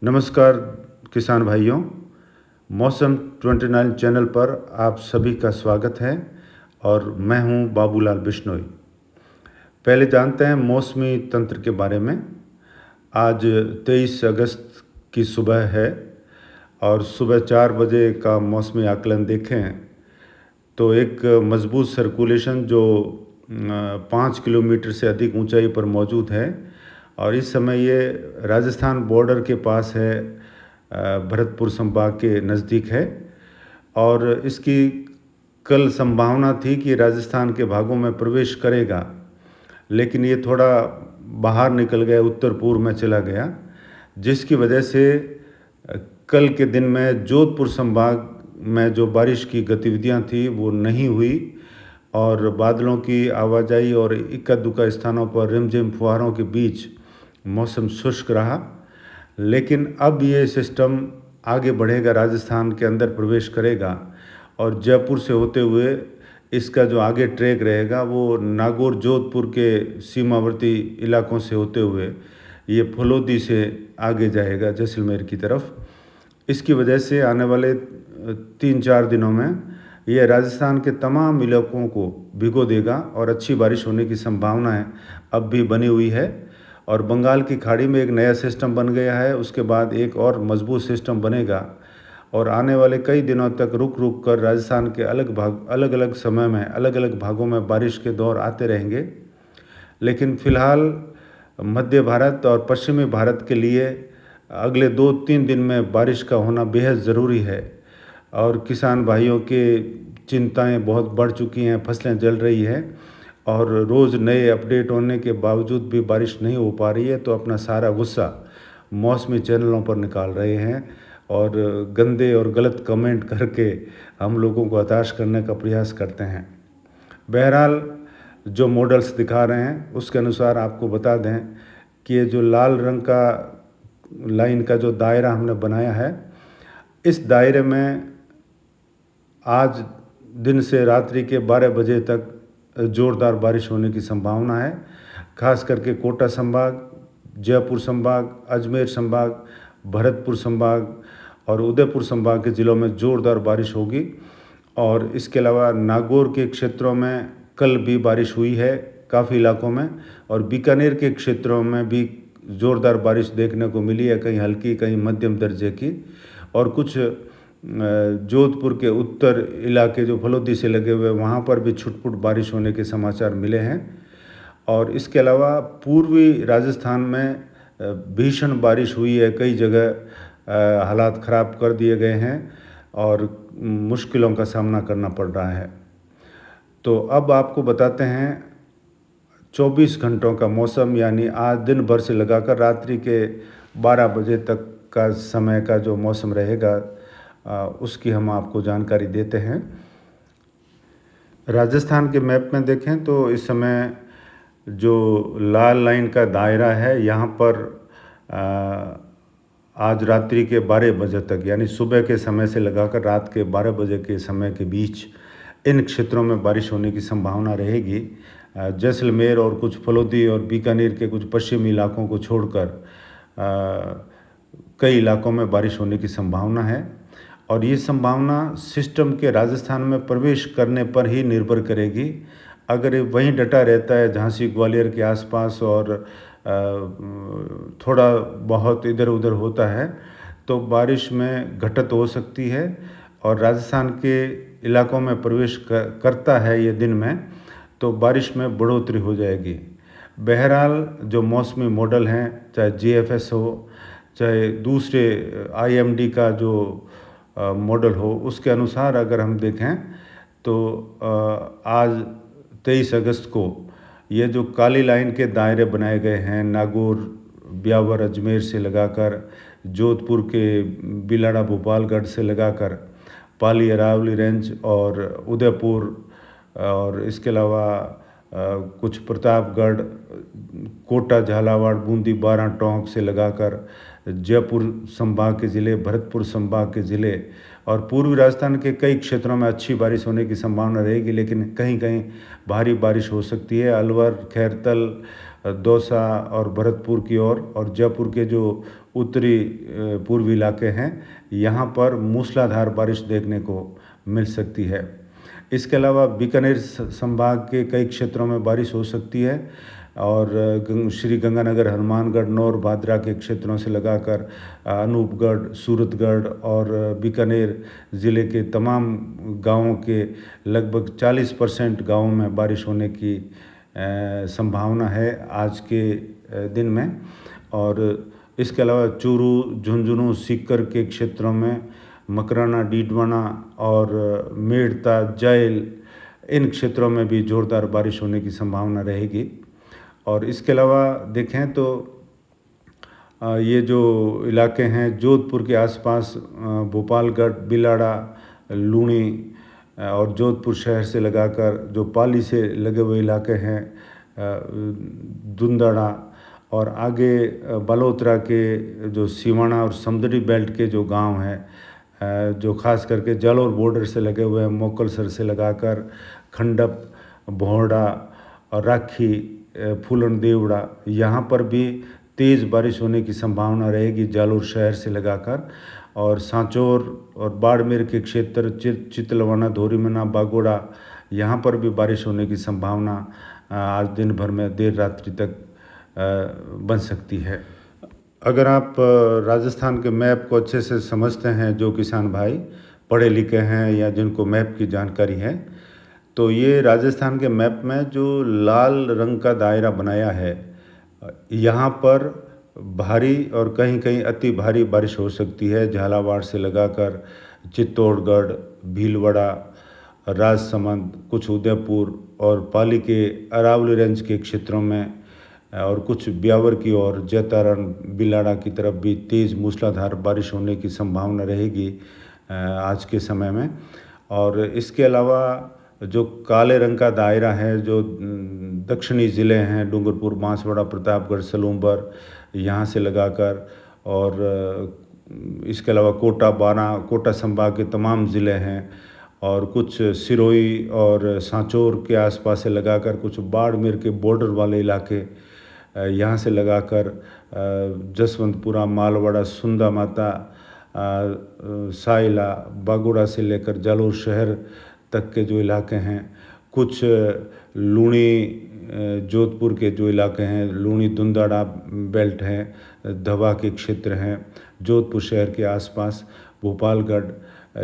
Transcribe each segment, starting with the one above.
नमस्कार किसान भाइयों। मौसम 29 चैनल पर आप सभी का स्वागत है और मैं हूं बाबूलाल बिश्नोई। पहले जानते हैं मौसमी तंत्र के बारे में। आज 23 अगस्त की सुबह है और सुबह 4 बजे का मौसमी आकलन देखें तो एक मजबूत सर्कुलेशन जो 5 किलोमीटर से अधिक ऊंचाई पर मौजूद है और इस समय ये राजस्थान बॉर्डर के पास है, भरतपुर संभाग के नज़दीक है। और इसकी कल संभावना थी कि राजस्थान के भागों में प्रवेश करेगा, लेकिन ये थोड़ा बाहर निकल गया, उत्तर पूर्व में चला गया, जिसकी वजह से कल के दिन में जोधपुर संभाग में जो बारिश की गतिविधियां थी वो नहीं हुई और बादलों की आवाजाही और इक्का दुक्का स्थानों पर रिमझिम फुहारों के बीच मौसम शुष्क रहा। लेकिन अब ये सिस्टम आगे बढ़ेगा, राजस्थान के अंदर प्रवेश करेगा और जयपुर से होते हुए इसका जो आगे ट्रैक रहेगा वो नागौर जोधपुर के सीमावर्ती इलाकों से होते हुए ये फलोदी से आगे जाएगा जैसलमेर की तरफ। इसकी वजह से आने वाले 3-4 दिनों में यह राजस्थान के तमाम इलाकों को भिगो देगा और अच्छी बारिश होने की संभावना है, अब भी बनी हुई है। और बंगाल की खाड़ी में एक नया सिस्टम बन गया है, उसके बाद एक और मजबूत सिस्टम बनेगा और आने वाले कई दिनों तक रुक रुक कर राजस्थान के अलग अलग समय में अलग अलग भागों में बारिश के दौर आते रहेंगे। लेकिन फ़िलहाल मध्य भारत और पश्चिमी भारत के लिए अगले 2-3 दिन में बारिश का होना बेहद ज़रूरी है और किसान भाइयों के चिंताएं बहुत बढ़ चुकी हैं, फसलें जल रही हैं और रोज़ नए अपडेट होने के बावजूद भी बारिश नहीं हो पा रही है, तो अपना सारा गुस्सा मौसमी चैनलों पर निकाल रहे हैं और गंदे और गलत कमेंट करके हम लोगों को हताश करने का प्रयास करते हैं। बहरहाल जो मॉडल्स दिखा रहे हैं उसके अनुसार आपको बता दें कि ये जो लाल रंग का लाइन का जो दायरा हमने बनाया है, इस दायरे में आज दिन से रात्रि के 12 बजे तक ज़ोरदार बारिश होने की संभावना है। खास करके कोटा संभाग, जयपुर संभाग, अजमेर संभाग, भरतपुर संभाग और उदयपुर संभाग के ज़िलों में ज़ोरदार बारिश होगी। और इसके अलावा नागौर के क्षेत्रों में कल भी बारिश हुई है काफ़ी इलाकों में और बीकानेर के क्षेत्रों में भी ज़ोरदार बारिश देखने को मिली है, कहीं हल्की कहीं मध्यम दर्जे की। और कुछ जोधपुर के उत्तर इलाके जो फलोदी से लगे हुए वहाँ पर भी छुटपुट बारिश होने के समाचार मिले हैं। और इसके अलावा पूर्वी राजस्थान में भीषण बारिश हुई है, कई जगह हालात ख़राब कर दिए गए हैं और मुश्किलों का सामना करना पड़ रहा है। तो अब आपको बताते हैं 24 घंटों का मौसम, यानी आज दिन भर से लगाकर रात्रि के 12 बजे तक का समय का जो मौसम रहेगा उसकी हम आपको जानकारी देते हैं। राजस्थान के मैप में देखें तो इस समय जो लाल लाइन का दायरा है यहाँ पर आज रात्रि के 12 बजे तक, यानी सुबह के समय से लगाकर रात के 12 बजे के समय के बीच इन क्षेत्रों में बारिश होने की संभावना रहेगी। जैसलमेर और कुछ फलोदी और बीकानेर के कुछ पश्चिमी इलाकों को छोड़कर कई इलाकों में बारिश होने की संभावना है और ये संभावना सिस्टम के राजस्थान में प्रवेश करने पर ही निर्भर करेगी। अगर ये वहीं डटा रहता है झांसी ग्वालियर के आसपास और थोड़ा बहुत इधर उधर होता है तो बारिश में घटत हो सकती है और राजस्थान के इलाकों में प्रवेश करता है ये दिन में तो बारिश में बढ़ोतरी हो जाएगी। बहरहाल जो मौसमी मॉडल हैं, चाहे GFS हो चाहे दूसरे IMD का जो मॉडल हो, उसके अनुसार अगर हम देखें तो आज 23 अगस्त को ये जो काली लाइन के दायरे बनाए गए हैं नागौर, ब्यावर, अजमेर से लगाकर जोधपुर के बिलाड़ा भोपालगढ़ से लगाकर पाली अरावली रेंज और उदयपुर और इसके अलावा कुछ प्रतापगढ़, कोटा, झालावाड़, बूंदी, बारां, टोंक से लगाकर जयपुर संभाग के ज़िले, भरतपुर संभाग के ज़िले और पूर्वी राजस्थान के कई क्षेत्रों में अच्छी बारिश होने की संभावना रहेगी, लेकिन कहीं कहीं भारी बारिश हो सकती है। अलवर, खैरतल, दौसा और भरतपुर की ओर और जयपुर के जो उत्तरी पूर्वी इलाके हैं, यहाँ पर मूसलाधार बारिश देखने को मिल सकती है। इसके अलावा बीकानेर संभाग के कई क्षेत्रों में बारिश हो सकती है और श्री गंगानगर, हनुमानगढ़, नौर, भादरा के क्षेत्रों से लगाकर अनूपगढ़, सूरतगढ़ और बीकानेर ज़िले के तमाम गांवों के लगभग 40% गांवों में बारिश होने की संभावना है आज के दिन में। और इसके अलावा चूरू, झुंझुनू, सीकर के क्षेत्रों में मकराना, डीडवाना और मेड़ता, जैल, इन क्षेत्रों में भी ज़ोरदार बारिश होने की संभावना रहेगी। और इसके अलावा देखें तो ये जो इलाके हैं जोधपुर के आसपास, भोपालगढ़, बिलाड़ा, लूणी और जोधपुर शहर से लगाकर जो पाली से लगे हुए इलाके हैं, दुंदड़ा और आगे बलोत्रा के जो सीवाना और समुद्री बेल्ट के जो गांव हैं, जो खास करके जालौर बॉर्डर से लगे हुए हैं, मोकलसर से लगाकर खंडप, भोंडा और राखी, फूलन देवड़ा, यहाँ पर भी तेज़ बारिश होने की संभावना रहेगी जालौर शहर से लगाकर। और सांचौर और बाड़मेर के क्षेत्र, चितलवाना, धोरीमना, बागोड़ा, यहाँ पर भी बारिश होने की संभावना आज दिन भर में देर रात्रि तक बन सकती है। अगर आप राजस्थान के मैप को अच्छे से समझते हैं, जो किसान भाई पढ़े लिखे हैं या जिनको मैप की जानकारी है, तो ये राजस्थान के मैप में जो लाल रंग का दायरा बनाया है, यहाँ पर भारी और कहीं कहीं अति भारी बारिश हो सकती है। झालावाड़ से लगाकर चित्तौड़गढ़, भीलवाड़ा, राजसमंद, कुछ उदयपुर और पाली के अरावली रेंज के क्षेत्रों में और कुछ ब्यावर की ओर, जैतारण, बिलाड़ा की तरफ भी तेज़ मूसलाधार बारिश होने की संभावना रहेगी आज के समय में। और इसके अलावा जो काले रंग का दायरा है, जो दक्षिणी ज़िले हैं, डूंगरपुर, बांसवाड़ा, प्रतापगढ़, सलूम्बर, यहाँ से लगाकर और इसके अलावा कोटा, बाना, कोटा संभाग के तमाम ज़िले हैं और कुछ सिरोही और सांचौर के आसपास से लगाकर कुछ बाड़मेर के बॉर्डर वाले इलाके, यहाँ से लगाकर जसवंतपुरा, मालवाड़ा, सुंदा माता, साइला, बागोड़ा से लेकर जालौर शहर तक के जो इलाके हैं, कुछ लूणी, जोधपुर के जो इलाके हैं, लूणी दुंदाड़ा बेल्ट हैं, धवा के क्षेत्र हैं, जोधपुर शहर के आसपास, भोपालगढ़,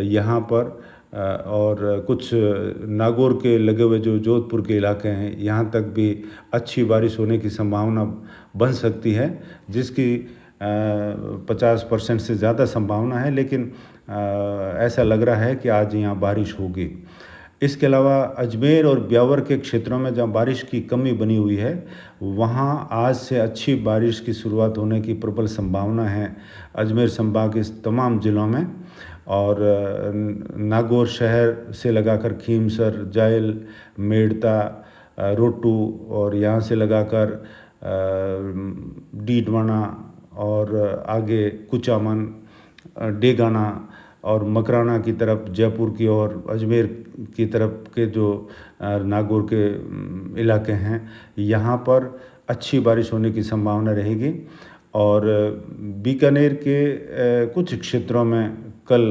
यहाँ पर और कुछ नागौर के लगे हुए जो जोधपुर के इलाके हैं, यहाँ तक भी अच्छी बारिश होने की संभावना बन सकती है, जिसकी 50% से ज़्यादा संभावना है। लेकिन ऐसा लग रहा है कि आज यहाँ बारिश होगी। इसके अलावा अजमेर और ब्यावर के क्षेत्रों में जहाँ बारिश की कमी बनी हुई है, वहाँ आज से अच्छी बारिश की शुरुआत होने की प्रबल संभावना है अजमेर संभाग के तमाम ज़िलों में। और नागौर शहर से लगाकर खीमसर, जायल, मेड़ता, रोटू और यहाँ से लगाकर डीडवाना और आगे कुचामन, डेगाना और मकराना की तरफ, जयपुर की और अजमेर की तरफ के जो नागौर के इलाके हैं, यहाँ पर अच्छी बारिश होने की संभावना रहेगी। और बीकानेर के कुछ क्षेत्रों में कल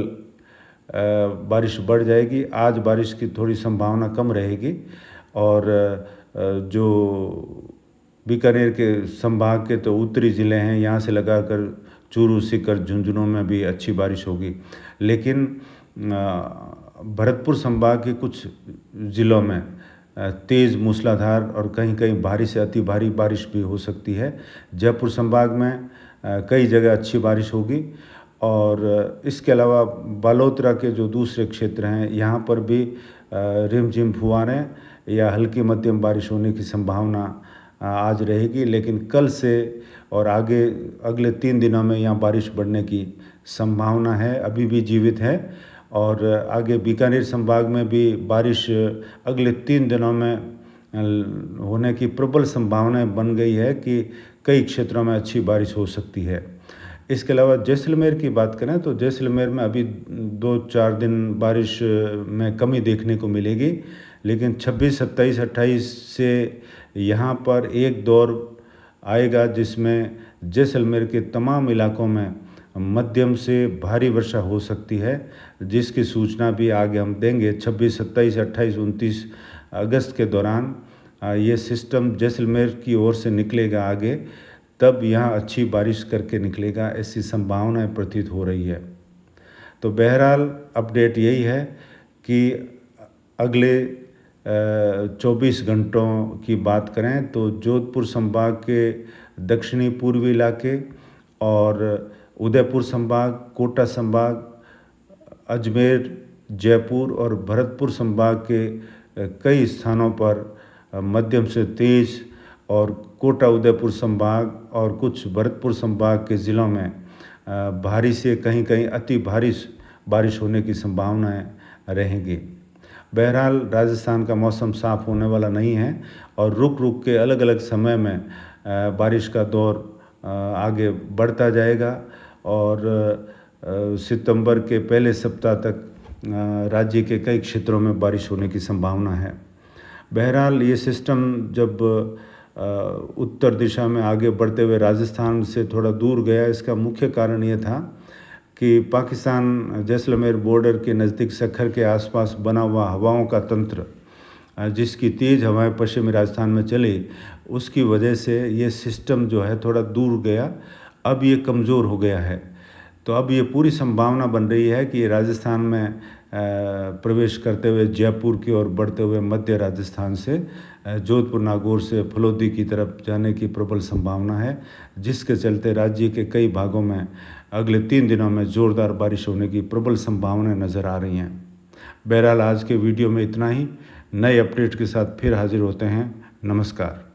बारिश बढ़ जाएगी। आज बारिश की थोड़ी संभावना कम रहेगी और जो बीकानेर के संभाग के तो उत्तरी ज़िले हैं, यहाँ से लगाकर चूरू, सीकर, झुंझुनू में भी अच्छी बारिश होगी। लेकिन भरतपुर संभाग के कुछ ज़िलों में तेज़ मूसलाधार और कहीं कहीं भारी से अति भारी बारिश भी हो सकती है। जयपुर संभाग में कई जगह अच्छी बारिश होगी। और इसके अलावा बालोतरा के जो दूसरे क्षेत्र हैं, यहाँ पर भी रिमझिम फुहारें या हल्की मध्यम बारिश होने की संभावना आज रहेगी। लेकिन कल से और आगे अगले 3 दिनों में यहाँ बारिश बढ़ने की संभावना है, अभी भी जीवित है। और आगे बीकानेर संभाग में भी बारिश अगले 3 दिनों में होने की प्रबल संभावनाएं बन गई है कि कई क्षेत्रों में अच्छी बारिश हो सकती है। इसके अलावा जैसलमेर की बात करें तो जैसलमेर में अभी 2-4 दिन बारिश में कमी देखने को मिलेगी। लेकिन 26, 27, 28 से यहाँ पर एक दौर आएगा, जिसमें जैसलमेर के तमाम इलाकों में मध्यम से भारी वर्षा हो सकती है, जिसकी सूचना भी आगे हम देंगे। 26, 27, 28, 29 अगस्त के दौरान ये सिस्टम जैसलमेर की ओर से निकलेगा आगे, तब यहाँ अच्छी बारिश करके निकलेगा, ऐसी संभावनाएं प्रतीत हो रही है। तो बहरहाल अपडेट यही है कि अगले 24 घंटों की बात करें तो जोधपुर संभाग के दक्षिणी पूर्वी इलाके और उदयपुर संभाग, कोटा संभाग, अजमेर, जयपुर और भरतपुर संभाग के कई स्थानों पर मध्यम से तेज़ और कोटा उदयपुर संभाग और कुछ भरतपुर संभाग के ज़िलों में भारी से कहीं कहीं अति भारी बारिश होने की संभावनाएं रहेंगी। बहरहाल राजस्थान का मौसम साफ़ होने वाला नहीं है और रुक रुक के अलग अलग समय में बारिश का दौर आगे बढ़ता जाएगा और सितंबर के पहले सप्ताह तक राज्य के कई क्षेत्रों में बारिश होने की संभावना है। बहरहाल ये सिस्टम जब उत्तर दिशा में आगे बढ़ते हुए राजस्थान से थोड़ा दूर गया, इसका मुख्य कारण ये था कि पाकिस्तान जैसलमेर बॉर्डर के नज़दीक सखर के आसपास बना हुआ हवाओं का तंत्र, जिसकी तेज़ हवाएं पश्चिमी राजस्थान में चली, उसकी वजह से ये सिस्टम जो है थोड़ा दूर गया, अब ये कमज़ोर हो गया है। तो अब ये पूरी संभावना बन रही है कि राजस्थान में प्रवेश करते हुए जयपुर की ओर बढ़ते हुए मध्य राजस्थान से जोधपुर, नागौर से फलोदी की तरफ जाने की प्रबल संभावना है, जिसके चलते राज्य के कई भागों में अगले 3 दिनों में ज़ोरदार बारिश होने की प्रबल संभावनाएं नज़र आ रही हैं। बहरहाल आज के वीडियो में इतना ही। नए अपडेट के साथ फिर हाजिर होते हैं। नमस्कार।